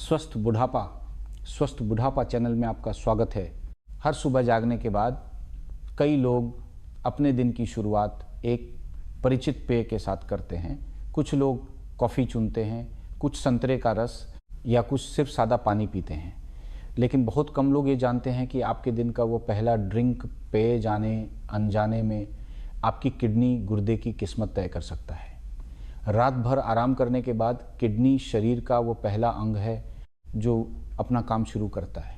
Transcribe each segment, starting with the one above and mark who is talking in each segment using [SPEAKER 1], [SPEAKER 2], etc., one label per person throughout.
[SPEAKER 1] स्वस्थ बुढ़ापा चैनल में आपका स्वागत है। हर सुबह जागने के बाद कई लोग अपने दिन की शुरुआत एक परिचित पेय के साथ करते हैं। कुछ लोग कॉफ़ी चुनते हैं, कुछ संतरे का रस या कुछ सिर्फ सादा पानी पीते हैं। लेकिन बहुत कम लोग ये जानते हैं कि आपके दिन का वो पहला ड्रिंक पेय जाने अनजाने में आपकी किडनी गुर्दे की किस्मत तय कर सकता है। रात भर आराम करने के बाद किडनी शरीर का वो पहला अंग है जो अपना काम शुरू करता है।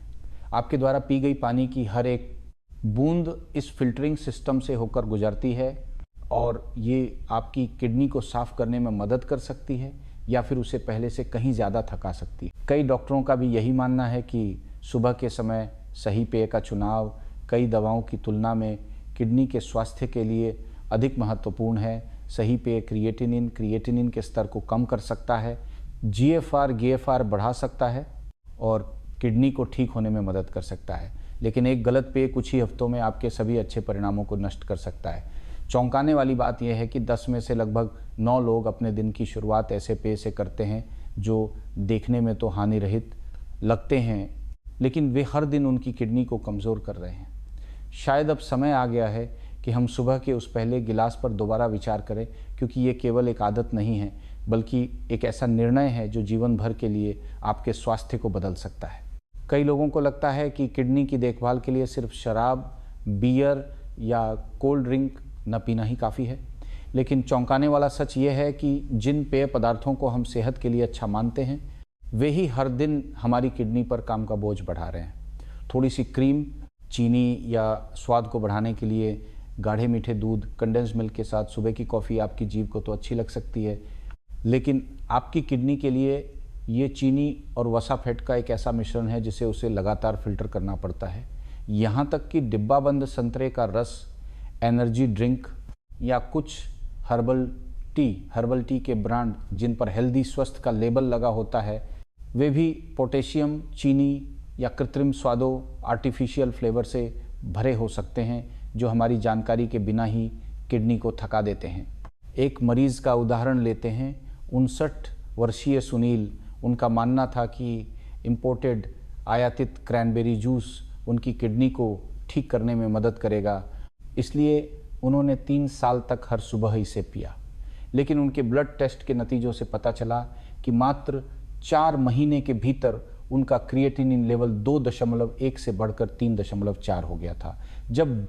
[SPEAKER 1] आपके द्वारा पी गई पानी की हर एक बूंद इस फिल्टरिंग सिस्टम से होकर गुजरती है और ये आपकी किडनी को साफ करने में मदद कर सकती है या फिर उसे पहले से कहीं ज़्यादा थका सकती है। कई डॉक्टरों का भी यही मानना है कि सुबह के समय सही पेय का चुनाव कई दवाओं की तुलना में किडनी के स्वास्थ्य के लिए अधिक महत्वपूर्ण है। सही पेय क्रिएटिनिन के स्तर को कम कर सकता है, GFR बढ़ा सकता है और किडनी को ठीक होने में मदद कर सकता है। लेकिन एक गलत पेय कुछ ही हफ्तों में आपके सभी अच्छे परिणामों को नष्ट कर सकता है। चौंकाने वाली बात यह है कि 10 में से लगभग 9 लोग अपने दिन की शुरुआत ऐसे पेय से करते हैं जो देखने में तो हानि रहित लगते हैं, लेकिन वे हर दिन उनकी किडनी को कमज़ोर कर रहे हैं। शायद अब समय आ गया है कि हम सुबह के उस पहले गिलास पर दोबारा विचार करें, क्योंकि ये केवल एक आदत नहीं है बल्कि एक ऐसा निर्णय है जो जीवन भर के लिए आपके स्वास्थ्य को बदल सकता है। कई लोगों को लगता है कि किडनी की देखभाल के लिए सिर्फ शराब, बियर या कोल्ड ड्रिंक न पीना ही काफ़ी है। लेकिन चौंकाने वाला सच ये है कि जिन पेय पदार्थों को हम सेहत के लिए अच्छा मानते हैं वे ही हर दिन हमारी किडनी पर काम का बोझ बढ़ा रहे हैं। थोड़ी सी क्रीम, चीनी या स्वाद को बढ़ाने के लिए गाढ़े मीठे दूध, कंडेंस्ड मिल्क के साथ सुबह की कॉफ़ी आपकी जीभ को तो अच्छी लग सकती है, लेकिन आपकी किडनी के लिए ये चीनी और वसा फैट का एक ऐसा मिश्रण है जिसे उसे लगातार फिल्टर करना पड़ता है। यहाँ तक कि डिब्बाबंद संतरे का रस, एनर्जी ड्रिंक या कुछ हर्बल टी के ब्रांड जिन पर हेल्दी स्वस्थ का लेबल लगा होता है, वे भी पोटेशियम, चीनी या कृत्रिम स्वादों, आर्टिफिशियल फ्लेवर से भरे हो सकते हैं जो हमारी जानकारी के बिना ही किडनी को थका देते हैं। एक मरीज़ का उदाहरण लेते हैं। 59 वर्षीय सुनील, उनका मानना था कि इम्पोर्टेड आयातित क्रैनबेरी जूस उनकी किडनी को ठीक करने में मदद करेगा, इसलिए उन्होंने 3 साल तक हर सुबह इसे पिया। लेकिन उनके ब्लड टेस्ट के नतीजों से पता चला कि मात्र 4 महीने के भीतर उनका क्रिएटिनिन लेवल 2.1 से बढ़कर 3.4 हो गया था। जब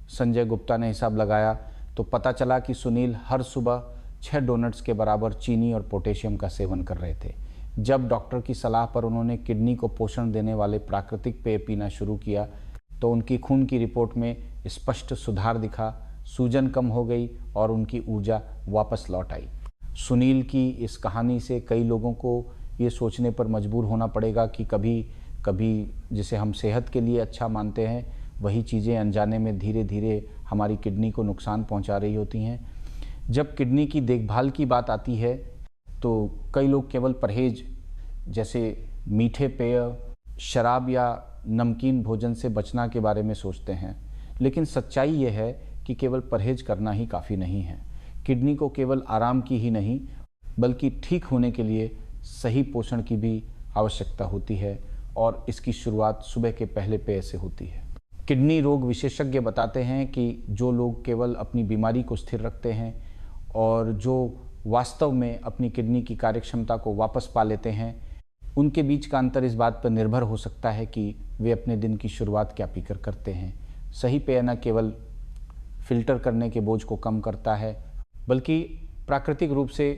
[SPEAKER 1] संजय गुप्ता ने हिसाब लगाया तो पता चला कि सुनील हर सुबह 6 डोनट्स के बराबर चीनी और पोटेशियम का सेवन कर रहे थे। जब डॉक्टर की सलाह पर उन्होंने किडनी को पोषण देने वाले प्राकृतिक पेय पीना शुरू किया तो उनकी खून की रिपोर्ट में स्पष्ट सुधार दिखा, सूजन कम हो गई और उनकी ऊर्जा वापस लौट आई। सुनील की इस कहानी से कई लोगों को ये सोचने पर मजबूर होना पड़ेगा कि कभी कभी जिसे हम सेहत के लिए अच्छा मानते हैं वही चीज़ें अनजाने में धीरे धीरे हमारी किडनी को नुकसान पहुंचा रही होती हैं। जब किडनी की देखभाल की बात आती है तो कई लोग केवल परहेज जैसे मीठे पेय, शराब या नमकीन भोजन से बचना के बारे में सोचते हैं, लेकिन सच्चाई ये है कि केवल परहेज करना ही काफ़ी नहीं है। किडनी को केवल आराम की ही नहीं बल्कि ठीक होने के लिए सही पोषण की भी आवश्यकता होती है और इसकी शुरुआत सुबह के पहले पेय से होती है। किडनी रोग विशेषज्ञ बताते हैं कि जो लोग केवल अपनी बीमारी को स्थिर रखते हैं और जो वास्तव में अपनी किडनी की कार्यक्षमता को वापस पा लेते हैं, उनके बीच का अंतर इस बात पर निर्भर हो सकता है कि वे अपने दिन की शुरुआत क्या पीकर करते हैं। सही पेय न केवल फिल्टर करने के बोझ को कम करता है बल्कि प्राकृतिक रूप से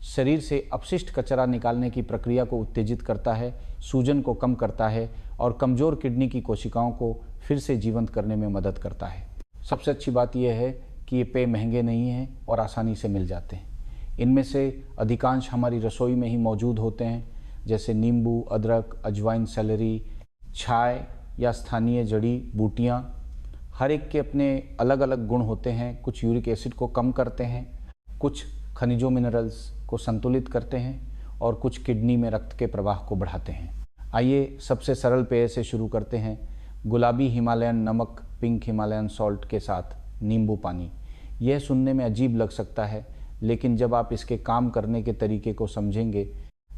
[SPEAKER 1] शरीर से अपशिष्ट कचरा निकालने की प्रक्रिया को उत्तेजित करता है, सूजन को कम करता है और कमज़ोर किडनी की कोशिकाओं को फिर से जीवंत करने में मदद करता है। सबसे अच्छी बात यह है कि ये पेय महंगे नहीं हैं और आसानी से मिल जाते हैं। इनमें से अधिकांश हमारी रसोई में ही मौजूद होते हैं, जैसे नींबू, अदरक, अजवाइन, सेलरी, छाय या स्थानीय जड़ी बूटियाँ। हर एक के अपने अलग अलग गुण होते हैं। कुछ यूरिक एसिड को कम करते हैं, कुछ खनिजों मिनरल्स को संतुलित करते हैं और कुछ किडनी में रक्त के प्रवाह को बढ़ाते हैं। आइए सबसे सरल पेय से शुरू करते हैं। गुलाबी हिमालयन नमक, पिंक हिमालयन सॉल्ट के साथ नींबू पानी। यह सुनने में अजीब लग सकता है, लेकिन जब आप इसके काम करने के तरीके को समझेंगे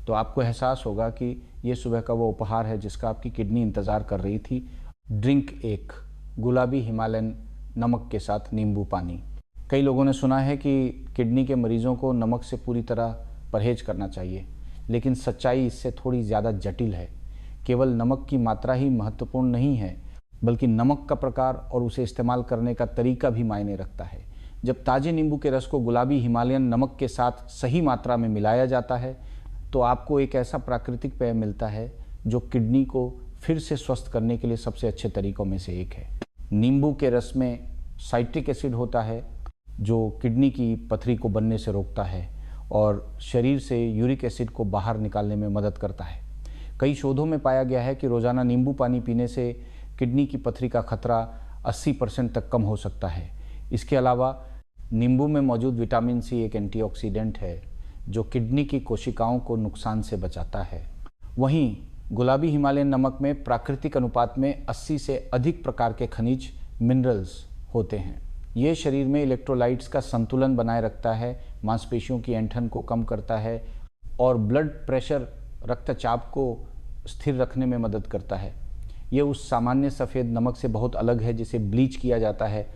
[SPEAKER 1] तो आपको एहसास होगा कि ये सुबह का वो उपहार है जिसका आपकी किडनी इंतज़ार कर रही थी। ड्रिंक 1, गुलाबी हिमालयन नमक के साथ नींबू पानी। कई लोगों ने सुना है कि किडनी के मरीजों को नमक से पूरी तरह परहेज करना चाहिए, लेकिन सच्चाई इससे थोड़ी ज़्यादा जटिल है। केवल नमक की मात्रा ही महत्वपूर्ण नहीं है, बल्कि नमक का प्रकार और उसे इस्तेमाल करने का तरीका भी मायने रखता है। जब ताज़े नींबू के रस को गुलाबी हिमालयन नमक के साथ सही मात्रा में मिलाया जाता है तो आपको एक ऐसा प्राकृतिक पेय मिलता है जो किडनी को फिर से स्वस्थ करने के लिए सबसे अच्छे तरीकों में से एक है। नींबू के रस में साइट्रिक एसिड होता है जो किडनी की पथरी को बनने से रोकता है और शरीर से यूरिक एसिड को बाहर निकालने में मदद करता है। कई शोधों में पाया गया है कि रोज़ाना नींबू पानी पीने से किडनी की पथरी का खतरा 80% तक कम हो सकता है। इसके अलावा नींबू में मौजूद विटामिन सी एक एंटीऑक्सीडेंट है जो किडनी की कोशिकाओं को नुकसान से बचाता है। वहीं गुलाबी हिमालयन नमक में प्राकृतिक अनुपात में 80 से अधिक प्रकार के खनिज मिनरल्स होते हैं। ये शरीर में इलेक्ट्रोलाइट्स का संतुलन बनाए रखता है, मांसपेशियों की ऐंठन को कम करता है और ब्लड प्रेशर रक्तचाप को स्थिर रखने में मदद करता है। ये उस सामान्य सफ़ेद नमक से बहुत अलग है जिसे ब्लीच किया जाता है,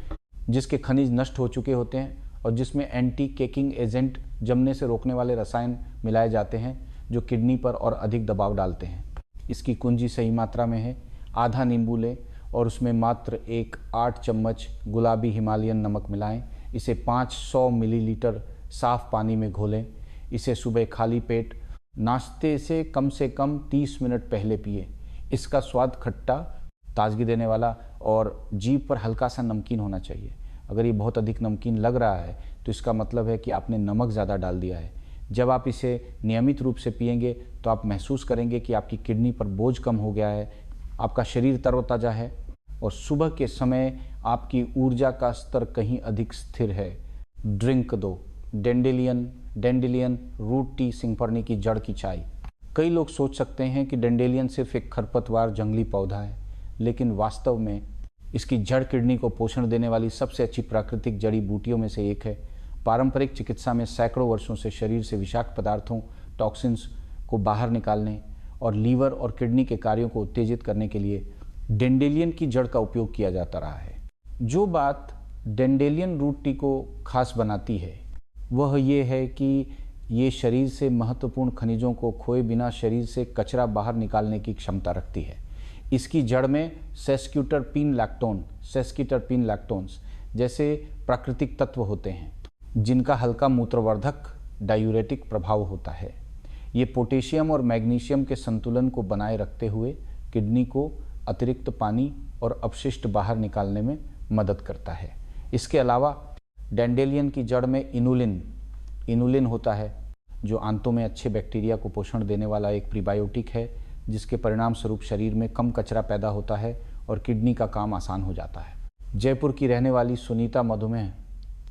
[SPEAKER 1] जिसके खनिज नष्ट हो चुके होते हैं और जिसमें एंटी केकिंग एजेंट, जमने से रोकने वाले रसायन मिलाए जाते हैं जो किडनी पर और अधिक दबाव डालते हैं। इसकी कुंजी सही मात्रा में है। आधा नींबू लें और उसमें मात्र 8 चम्मच गुलाबी हिमालयन नमक मिलाएं। इसे 500 मिलीलीटर साफ़ पानी में घोलें। इसे सुबह खाली पेट नाश्ते से कम 30 मिनट पहले पिए। इसका स्वाद खट्टा, ताजगी देने वाला और जीभ पर हल्का सा नमकीन होना चाहिए। अगर ये बहुत अधिक नमकीन लग रहा है तो इसका मतलब है कि आपने नमक ज़्यादा डाल दिया है। जब आप इसे नियमित रूप से पिएंगे तो आप महसूस करेंगे कि आपकी किडनी पर बोझ कम हो गया है, आपका शरीर तरोताज़ा है और सुबह के समय आपकी ऊर्जा का स्तर कहीं अधिक स्थिर है। ड्रिंक 2, डेंडेलियन रूट टी सिंगफरनी की जड़ की चाय। कई लोग सोच सकते हैं कि डेंडेलियन सिर्फ एक खरपतवार जंगली पौधा है, लेकिन वास्तव में इसकी जड़ किडनी को पोषण देने वाली सबसे अच्छी प्राकृतिक जड़ी बूटियों में से एक है। पारंपरिक चिकित्सा में सैकड़ों वर्षों से शरीर से विषाक्त पदार्थों, टॉक्सिन्स को बाहर निकालने और लीवर और किडनी के कार्यों को उत्तेजित करने के लिए डेंडेलियन की जड़ का उपयोग किया जाता रहा है। जो बात डेंडेलियन रूट टी को खास बनाती है वह ये है कि ये शरीर से महत्वपूर्ण खनिजों को खोए बिना शरीर से कचरा बाहर निकालने की क्षमता रखती है। इसकी जड़ में सेस्क्यूटरपीन लैक्टोन्स जैसे प्राकृतिक तत्व होते हैं जिनका हल्का मूत्रवर्धक डायूरेटिक प्रभाव होता है। ये पोटेशियम और मैग्नीशियम के संतुलन को बनाए रखते हुए किडनी को अतिरिक्त पानी और अपशिष्ट बाहर निकालने में मदद करता है। इसके अलावा डेंडेलियन की जड़ में इनुलिन होता है जो आंतों में अच्छे बैक्टीरिया को पोषण देने वाला एक प्रीबायोटिक है, जिसके परिणाम स्वरूप शरीर में कम कचरा पैदा होता है और किडनी का काम आसान हो जाता है। जयपुर की रहने वाली सुनीता मधुमेह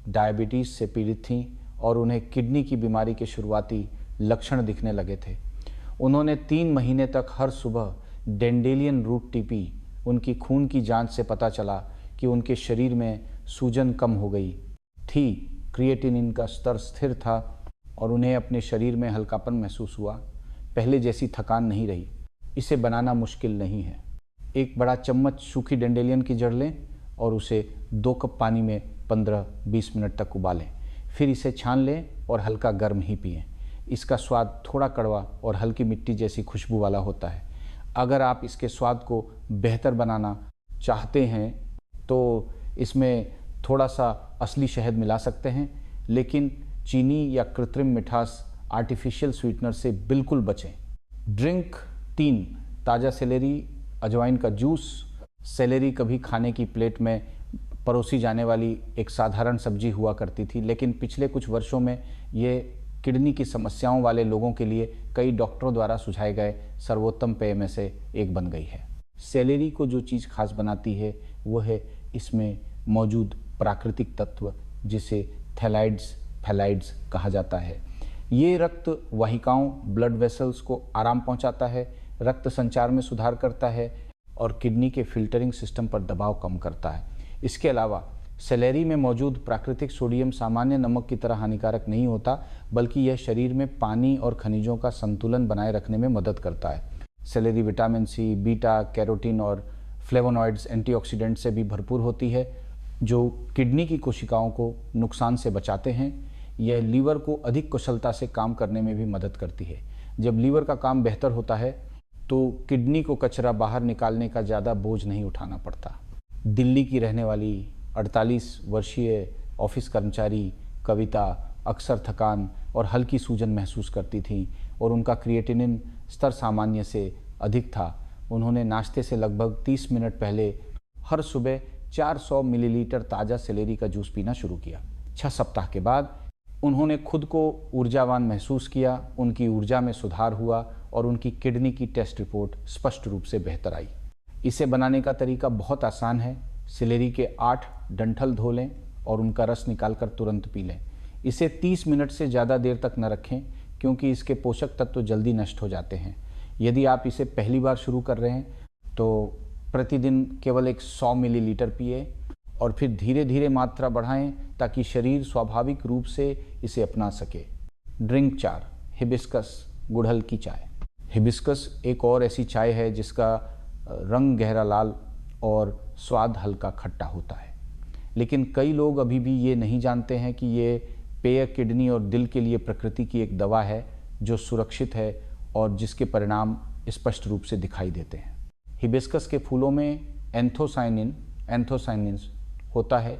[SPEAKER 1] डायबिटीज़ से पीड़ित थीं और उन्हें किडनी की बीमारी के शुरुआती लक्षण दिखने लगे थे। उन्होंने 3 महीने तक हर सुबह डेंडेलियन रूट टी पी। उनकी खून की जांच से पता चला कि उनके शरीर में सूजन कम हो गई थी, क्रिएटिनिन का स्तर स्थिर था और उन्हें अपने शरीर में हल्कापन महसूस हुआ। पहले जैसी थकान नहीं रही। इसे बनाना मुश्किल नहीं है। एक बड़ा चम्मच सूखी डेंडेलियन की जड़ लें और उसे 2 कप पानी में 15-20 मिनट तक उबालें। फिर इसे छान लें और हल्का गर्म ही पिएं। इसका स्वाद थोड़ा कड़वा और हल्की मिट्टी जैसी खुशबू वाला होता है। अगर आप इसके स्वाद को बेहतर बनाना चाहते हैं तो इसमें थोड़ा सा असली शहद मिला सकते हैं, लेकिन चीनी या कृत्रिम मिठास आर्टिफिशियल स्वीटनर से बिल्कुल बचें। ड्रिंक 3, ताज़ा सेलेरी अजवाइन का जूस। सेलेरी कभी खाने की प्लेट में परोसी जाने वाली एक साधारण सब्जी हुआ करती थी, लेकिन पिछले कुछ वर्षों में ये किडनी की समस्याओं वाले लोगों के लिए कई डॉक्टरों द्वारा सुझाए गए सर्वोत्तम पेय में से एक बन गई है। सेलेरी को जो चीज़ खास बनाती है वो है इसमें मौजूद प्राकृतिक तत्व जिसे थैलाइड्स कहा जाता है। ये रक्त वाहिकाओं ब्लड वेसल्स को आराम पहुंचाता है, रक्त संचार में सुधार करता है और किडनी के फिल्टरिंग सिस्टम पर दबाव कम करता है। इसके अलावा सेलेरी में मौजूद प्राकृतिक सोडियम सामान्य नमक की तरह हानिकारक नहीं होता, बल्कि यह शरीर में पानी और खनिजों का संतुलन बनाए रखने में मदद करता है। Celery vitamin C, beta carotene और फ्लेवोनॉइड्स, एंटीऑक्सीडेंट से भी भरपूर होती है, जो किडनी की कोशिकाओं को नुकसान से बचाते हैं। यह लीवर को अधिक कुशलता से काम करने में भी मदद करती है। जब लीवर का काम बेहतर होता है तो किडनी को कचरा बाहर निकालने का ज़्यादा बोझ नहीं उठाना पड़ता। दिल्ली की रहने वाली 48 वर्षीय ऑफिस कर्मचारी कविता अक्सर थकान और हल्की सूजन महसूस करती थी और उनका क्रिएटिनिन स्तर सामान्य से अधिक था। उन्होंने नाश्ते से लगभग 30 मिनट पहले हर सुबह 400 मिलीलीटर ताज़ा सेलेरी का जूस पीना शुरू किया। 6 सप्ताह के बाद उन्होंने खुद को ऊर्जावान महसूस किया, उनकी ऊर्जा में सुधार हुआ और उनकी किडनी की टेस्ट रिपोर्ट स्पष्ट रूप से बेहतर आई। इसे बनाने का तरीका बहुत आसान है। सेलेरी के 8 डंठल धो लें और उनका रस निकालकर तुरंत पी लें। इसे 30 मिनट से ज़्यादा देर तक न रखें, क्योंकि इसके पोषक तत्व जल्दी नष्ट हो जाते हैं। यदि आप इसे पहली बार शुरू कर रहे हैं तो प्रतिदिन केवल एक 100 मिलीलीटर पिए और फिर धीरे धीरे मात्रा बढ़ाएं, ताकि शरीर स्वाभाविक रूप से इसे अपना सके। ड्रिंक 4, हिबिस्कस गुड़हल की चाय। हिबिस्कस एक और ऐसी चाय है जिसका रंग गहरा लाल और स्वाद हल्का खट्टा होता है, लेकिन कई लोग अभी भी ये नहीं जानते हैं कि ये पेय किडनी और दिल के लिए प्रकृति की एक दवा है जो सुरक्षित है और जिसके परिणाम स्पष्ट रूप से दिखाई देते हैं। हिबिस्कस के फूलों में एंथोसायनिन्स होता है,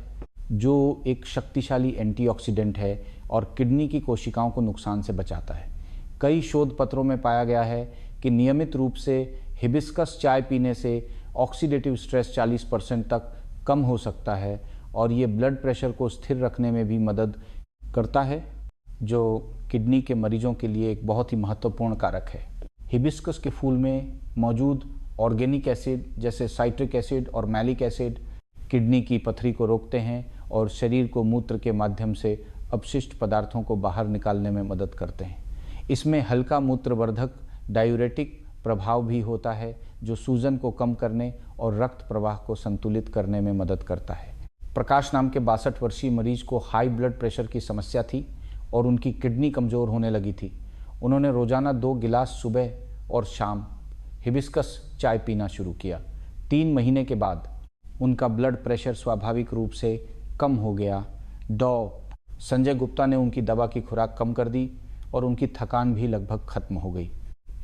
[SPEAKER 1] जो एक शक्तिशाली एंटीऑक्सीडेंट है और किडनी की कोशिकाओं को नुकसान से बचाता है। कई शोध पत्रों में पाया गया है कि नियमित रूप से हिबिस्कस चाय पीने से ऑक्सीडेटिव स्ट्रेस 40% तक कम हो सकता है और ये ब्लड प्रेशर को स्थिर रखने में भी मदद करता है, जो किडनी के मरीजों के लिए एक बहुत ही महत्वपूर्ण कारक है। हिबिस्कस के फूल में मौजूद ऑर्गेनिक एसिड जैसे साइट्रिक एसिड और मैलिक एसिड किडनी की पथरी को रोकते हैं और शरीर को मूत्र के माध्यम से अपशिष्ट पदार्थों को बाहर निकालने में मदद करते हैं। इसमें हल्का मूत्रवर्धक डायूरेटिक प्रभाव भी होता है, जो सूजन को कम करने और रक्त प्रवाह को संतुलित करने में मदद करता है। प्रकाश नाम के 62 वर्षीय मरीज को हाई ब्लड प्रेशर की समस्या थी और उनकी किडनी कमज़ोर होने लगी थी। उन्होंने रोज़ाना 2 गिलास सुबह और शाम हिबिस्कस चाय पीना शुरू किया। 3 महीने के बाद उनका ब्लड प्रेशर स्वाभाविक रूप से कम हो गया। संजय गुप्ता ने उनकी दवा की खुराक कम कर दी और उनकी थकान भी लगभग खत्म हो गई।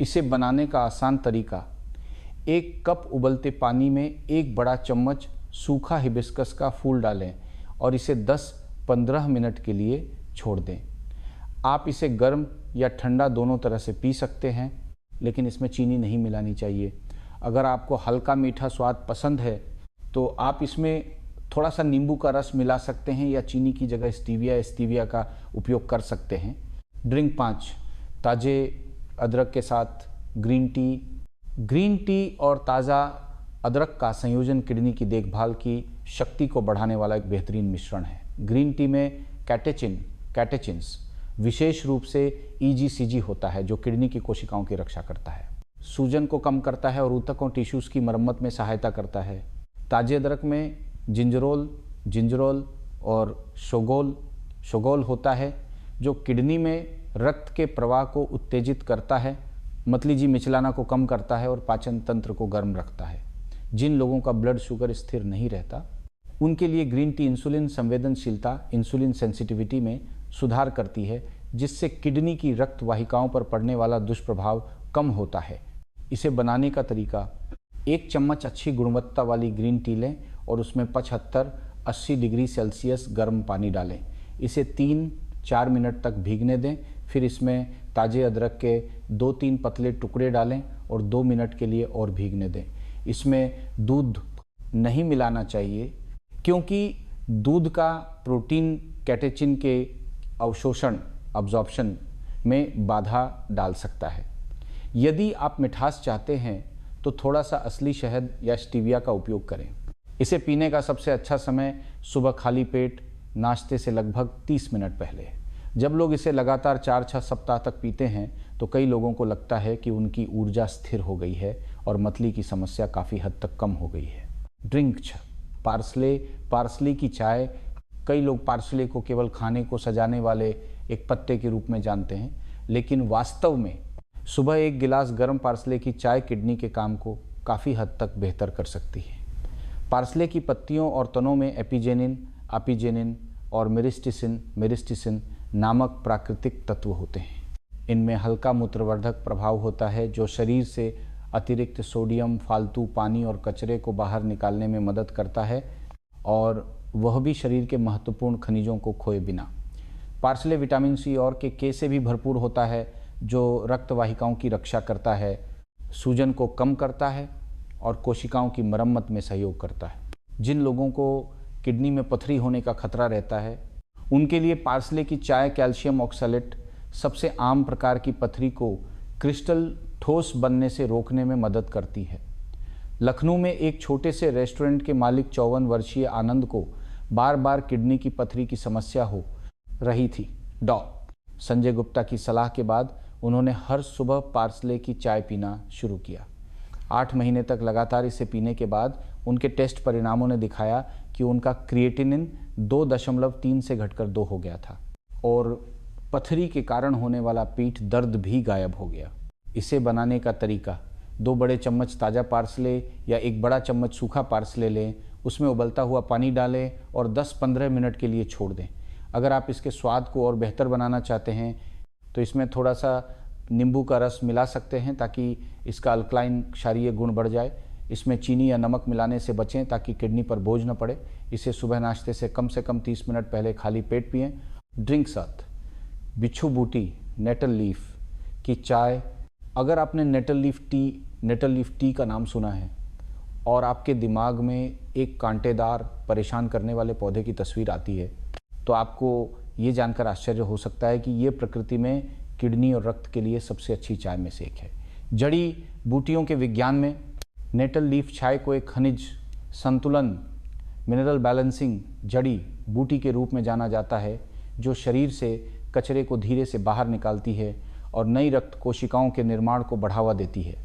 [SPEAKER 1] इसे बनाने का आसान तरीका: 1 कप उबलते पानी में 1 बड़ा चम्मच सूखा हिबिस्कस का फूल डालें और इसे 10-15 मिनट के लिए छोड़ दें। आप इसे गर्म या ठंडा दोनों तरह से पी सकते हैं, लेकिन इसमें चीनी नहीं मिलानी चाहिए। अगर आपको हल्का मीठा स्वाद पसंद है तो आप इसमें थोड़ा सा नींबू का रस मिला सकते हैं या चीनी की जगह स्टीविया का उपयोग कर सकते हैं। ड्रिंक 5, ताजे अदरक के साथ ग्रीन टी। ग्रीन टी और ताज़ा अदरक का संयोजन किडनी की देखभाल की शक्ति को बढ़ाने वाला एक बेहतरीन मिश्रण है। ग्रीन टी में कैटेचिन्स विशेष रूप से EGCG होता है, जो किडनी की कोशिकाओं की रक्षा करता है, सूजन को कम करता है और ऊतकों टिश्यूज़ की मरम्मत में सहायता करता है। ताजे अदरक में जिंजरोल और शोगोल होता है, जो किडनी में रक्त के प्रवाह को उत्तेजित करता है, मतलीजी मिचलाना को कम करता है और पाचन तंत्र को गर्म रखता है। जिन लोगों का ब्लड शुगर स्थिर नहीं रहता, उनके लिए ग्रीन टी इंसुलिन संवेदनशीलता, इंसुलिन सेंसिटिविटी में सुधार करती है, जिससे किडनी की रक्त वाहिकाओं पर पड़ने वाला दुष्प्रभाव कम होता है। इसे बनाने का तरीका: 1 चम्मच अच्छी गुणवत्ता वाली ग्रीन टी लें और उसमें 75-80 डिग्री सेल्सियस गर्म पानी डालें। इसे 3-4 मिनट तक भीगने दें। फिर इसमें ताजे अदरक के 2-3 पतले टुकड़े डालें और 2 मिनट के लिए और भीगने दें। इसमें दूध नहीं मिलाना चाहिए, क्योंकि दूध का प्रोटीन कैटेचिन के अब्जॉर्प्शन में बाधा डाल सकता है। यदि आप मिठास चाहते हैं तो थोड़ा सा असली शहद या स्टीविया का उपयोग करें। इसे पीने का सबसे अच्छा समय सुबह खाली पेट नाश्ते से लगभग 30 मिनट पहले है। जब लोग इसे लगातार 4-6 सप्ताह तक पीते हैं तो कई लोगों को लगता है कि उनकी ऊर्जा स्थिर हो गई है और मतली की समस्या काफ़ी हद तक कम हो गई है। ड्रिंक 6, पार्सले की चाय, कई लोग पार्सले को केवल खाने को सजाने वाले एक पत्ते के रूप में जानते हैं, लेकिन वास्तव में सुबह एक गिलास गर्म पार्सले की चाय किडनी के काम को काफ़ी हद तक बेहतर कर सकती है। पार्सले की पत्तियों और तनों में एपिजेनिन, अपिजेनिन और मेरिस्टिसिन नामक प्राकृतिक तत्व होते हैं। इनमें हल्का मूत्रवर्धक प्रभाव होता है जो शरीर से अतिरिक्त सोडियम, फालतू पानी और कचरे को बाहर निकालने में मदद करता है, और वह भी शरीर के महत्वपूर्ण खनिजों को खोए बिना। पार्सले विटामिन सी और के से भी भरपूर होता है जो रक्त वाहिकाओं की रक्षा करता है, सूजन को कम करता है और कोशिकाओं की मरम्मत में सहयोग करता है। जिन लोगों को किडनी में पथरी होने का खतरा रहता है, उनके लिए पार्सले की चाय कैल्शियम ऑक्सलेट सबसे आम प्रकार की पथरी को क्रिस्टल ठोस बनने से रोकने में मदद करती है। लखनऊ में एक छोटे से रेस्टोरेंट के मालिक 54 वर्षीय आनंद को बार बार किडनी की पथरी की समस्या हो रही थी। संजय गुप्ता की सलाह के बाद उन्होंने हर सुबह पार्सले की चाय पीना शुरू किया। 8 महीने तक लगातार इसे पीने के बाद उनके टेस्ट परिणामों ने दिखाया कि उनका क्रिएटिनिन 2.3 से घटकर 2 हो गया था और पथरी के कारण होने वाला पीठ दर्द भी गायब हो गया। इसे बनाने का तरीका: 2 बड़े चम्मच ताज़ा पार्सले या 1 बड़ा चम्मच सूखा पार्सले लें, उसमें उबलता हुआ पानी डालें और 10-15 मिनट के लिए छोड़ दें। अगर आप इसके स्वाद को और बेहतर बनाना चाहते हैं तो इसमें थोड़ा सा नींबू का रस मिला सकते हैं ताकि इसका अल्कलाइन क्षारीय गुण बढ़ जाए। इसमें चीनी या नमक मिलाने से बचें ताकि किडनी पर बोझ न पड़े। इसे सुबह नाश्ते से कम 30 मिनट पहले खाली पेट पिएं। ड्रिंक साथ बिच्छू बूटी नेटल लीफ की चाय। अगर आपने नेटल लीफ टी का नाम सुना है और आपके दिमाग में एक कांटेदार परेशान करने वाले पौधे की तस्वीर आती है तो आपको ये जानकर आश्चर्य हो सकता है कि ये प्रकृति में किडनी और रक्त के लिए सबसे अच्छी चाय में से एक है। जड़ी बूटियों के विज्ञान में नेटल लीफ चाय को एक खनिज संतुलन मिनरल बैलेंसिंग जड़ी बूटी के रूप में जाना जाता है जो शरीर से कचरे को धीरे से बाहर निकालती है और नई रक्त कोशिकाओं के निर्माण को बढ़ावा देती है।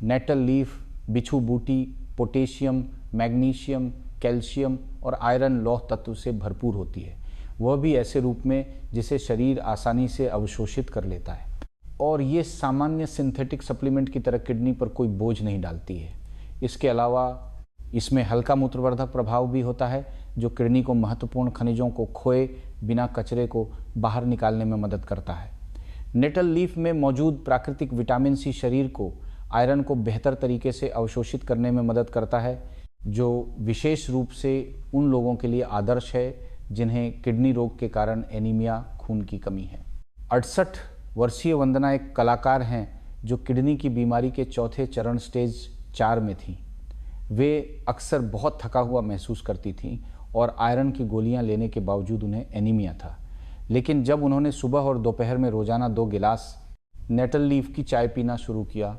[SPEAKER 1] नेटल लीफ बिच्छू बूटी पोटेशियम, मैग्नीशियम, कैल्शियम और आयरन लौह तत्व से भरपूर होती है, वह भी ऐसे रूप में जिसे शरीर आसानी से अवशोषित कर लेता है, और ये सामान्य सिंथेटिक सप्लीमेंट की तरह किडनी पर कोई बोझ नहीं डालती है। इसके अलावा इसमें हल्का मूत्रवर्धक प्रभाव भी होता है जो किडनी को महत्वपूर्ण खनिजों को खोए बिना कचरे को बाहर निकालने में मदद करता है। नेटल लीफ में मौजूद प्राकृतिक विटामिन सी शरीर को आयरन को बेहतर तरीके से अवशोषित करने में मदद करता है, जो विशेष रूप से उन लोगों के लिए आदर्श है जिन्हें किडनी रोग के कारण एनीमिया, खून की कमी है। 68 वर्षीय वंदना एक कलाकार हैं जो किडनी की बीमारी के चौथे चरण स्टेज 4 में थी। वे अक्सर बहुत थका हुआ महसूस करती थीं और आयरन की गोलियां लेने के बावजूद उन्हें एनीमिया था। लेकिन जब उन्होंने सुबह और दोपहर में रोजाना 2 गिलास नेटल लीफ की चाय पीना शुरू किया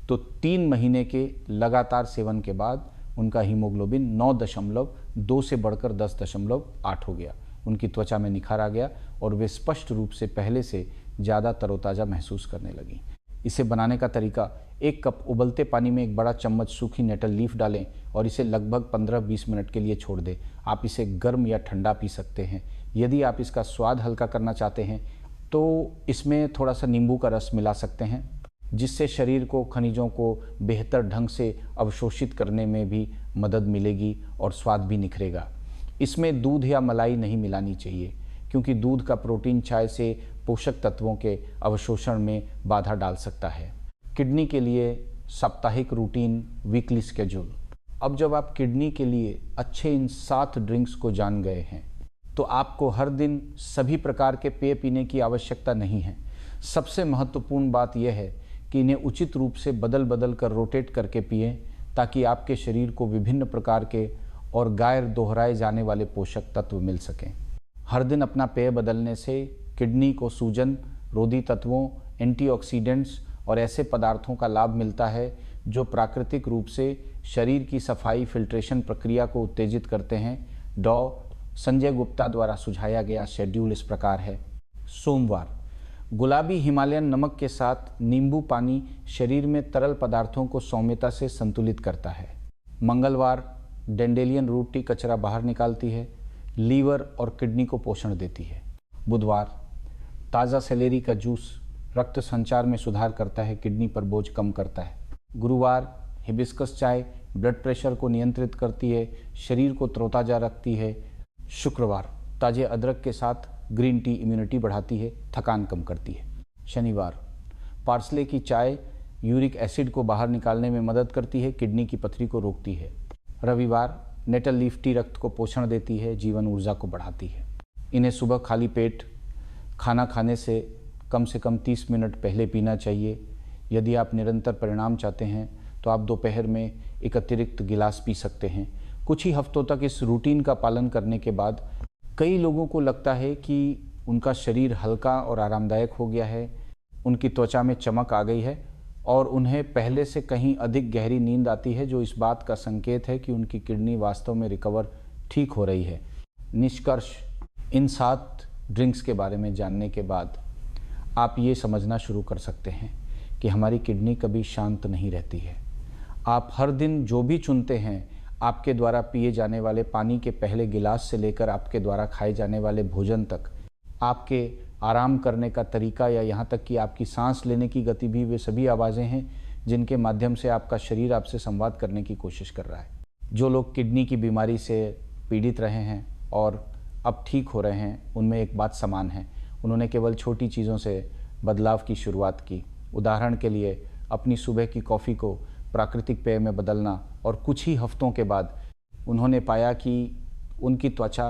[SPEAKER 1] तो 3 महीने के लगातार सेवन के बाद उनका हीमोग्लोबिन 9.2 से बढ़कर 10.8 हो गया। उनकी त्वचा में निखार आ गया और वे स्पष्ट रूप से पहले से ज़्यादा तरोताज़ा महसूस करने लगी। इसे बनाने का तरीका: 1 कप उबलते पानी में 1 बड़ा चम्मच सूखी नेटल लीफ डालें और इसे लगभग 15-20 मिनट के लिए छोड़ दें। आप इसे गर्म या ठंडा पी सकते हैं। यदि आप इसका स्वाद हल्का करना चाहते हैं तो इसमें थोड़ा सा नींबू का रस मिला सकते हैं, जिससे शरीर को खनिजों को बेहतर ढंग से अवशोषित करने में भी मदद मिलेगी और स्वाद भी निखरेगा। इसमें दूध या मलाई नहीं मिलानी चाहिए क्योंकि दूध का प्रोटीन चाय से पोषक तत्वों के अवशोषण में बाधा डाल सकता है। किडनी के लिए साप्ताहिक रूटीन, वीकली स्केड्यूल। अब जब आप किडनी के लिए अच्छे इन 7 ड्रिंक्स को जान गए हैं तो आपको हर दिन सभी प्रकार के पेय पीने की आवश्यकता नहीं है। सबसे महत्वपूर्ण बात यह है कि इन्हें उचित रूप से बदल बदल कर रोटेट करके पिएं ताकि आपके शरीर को विभिन्न प्रकार के और गैर दोहराए जाने वाले पोषक तत्व मिल सकें। हर दिन अपना पेय बदलने से किडनी को सूजन रोधी तत्वों, एंटीऑक्सीडेंट्स और ऐसे पदार्थों का लाभ मिलता है जो प्राकृतिक रूप से शरीर की सफाई फिल्ट्रेशन प्रक्रिया को उत्तेजित करते हैं। संजय गुप्ता द्वारा सुझाया गया शेड्यूल इस प्रकार है: सोमवार, गुलाबी हिमालयन नमक के साथ नींबू पानी शरीर में तरल पदार्थों को सौम्यता से संतुलित करता है। मंगलवार, डेंडेलियन रूट टी कचरा बाहर निकालती है, लीवर और किडनी को पोषण देती है। बुधवार, ताज़ा सेलेरी का जूस रक्त संचार में सुधार करता है, किडनी पर बोझ कम करता है। गुरुवार, हिबिस्कस चाय ब्लड प्रेशर को नियंत्रित करती है, शरीर को तरोताज़ा रखती है। शुक्रवार, ताजे अदरक के साथ ग्रीन टी इम्यूनिटी बढ़ाती है, थकान कम करती है। शनिवार, पार्सले की चाय यूरिक एसिड को बाहर निकालने में मदद करती है, किडनी की पथरी को रोकती है। रविवार, नेटल लीफ टी रक्त को पोषण देती है, जीवन ऊर्जा को बढ़ाती है। इन्हें सुबह खाली पेट खाना खाने से कम 30 मिनट पहले पीना चाहिए। यदि आप निरंतर परिणाम चाहते हैं तो आप दोपहर में एक अतिरिक्त गिलास पी सकते हैं। कुछ ही हफ्तों तक इस रूटीन का पालन करने के बाद कई लोगों को लगता है कि उनका शरीर हल्का और आरामदायक हो गया है, उनकी त्वचा में चमक आ गई है और उन्हें पहले से कहीं अधिक गहरी नींद आती है, जो इस बात का संकेत है कि उनकी किडनी वास्तव में रिकवर ठीक हो रही है। निष्कर्ष, इन 7 ड्रिंक्स के बारे में जानने के बाद आप ये समझना शुरू कर सकते हैं कि हमारी किडनी कभी शांत नहीं रहती है। आप हर दिन जो भी चुनते हैं, आपके द्वारा पिए जाने वाले पानी के पहले गिलास से लेकर आपके द्वारा खाए जाने वाले भोजन तक, आपके आराम करने का तरीका या यहाँ तक कि आपकी सांस लेने की गति भी, वे सभी आवाज़ें हैं जिनके माध्यम से आपका शरीर आपसे संवाद करने की कोशिश कर रहा है। जो लोग किडनी की बीमारी से पीड़ित रहे हैं और अब ठीक हो रहे हैं, उनमें एक बात समान है, उन्होंने केवल छोटी चीज़ों से बदलाव की शुरुआत की। उदाहरण के लिए, अपनी सुबह की कॉफ़ी को प्राकृतिक पेय में बदलना, और कुछ ही हफ्तों के बाद उन्होंने पाया कि उनकी त्वचा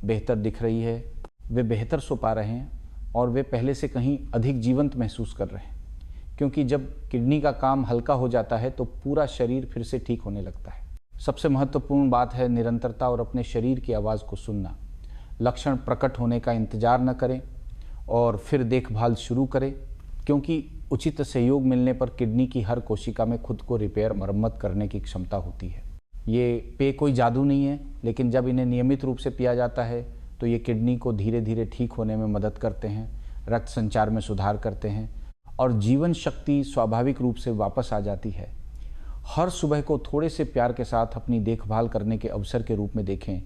[SPEAKER 1] बेहतर दिख रही है, वे बेहतर सो पा रहे हैं और वे पहले से कहीं अधिक जीवंत महसूस कर रहे हैं। क्योंकि जब किडनी का काम हल्का हो जाता है तो पूरा शरीर फिर से ठीक होने लगता है। सबसे महत्वपूर्ण बात है निरंतरता और अपने शरीर की आवाज़ को सुनना। लक्षण प्रकट होने का इंतज़ार न करें और फिर देखभाल शुरू करें, क्योंकि उचित सहयोग मिलने पर किडनी की हर कोशिका में खुद को रिपेयर मरम्मत करने की क्षमता होती है। ये पेय कोई जादू नहीं है, लेकिन जब इन्हें नियमित रूप से पिया जाता है तो ये किडनी को धीरे धीरे ठीक होने में मदद करते हैं, रक्त संचार में सुधार करते हैं और जीवन शक्ति स्वाभाविक रूप से वापस आ जाती है। हर सुबह को थोड़े से प्यार के साथ अपनी देखभाल करने के अवसर के रूप में देखें,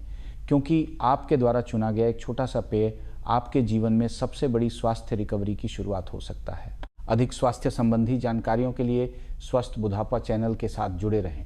[SPEAKER 1] क्योंकि आपके द्वारा चुना गया एक छोटा सा पेय आपके जीवन में सबसे बड़ी स्वास्थ्य रिकवरी की शुरुआत हो सकता है। अधिक स्वास्थ्य संबंधी जानकारियों के लिए स्वस्थ बुढ़ापा चैनल के साथ जुड़े रहें।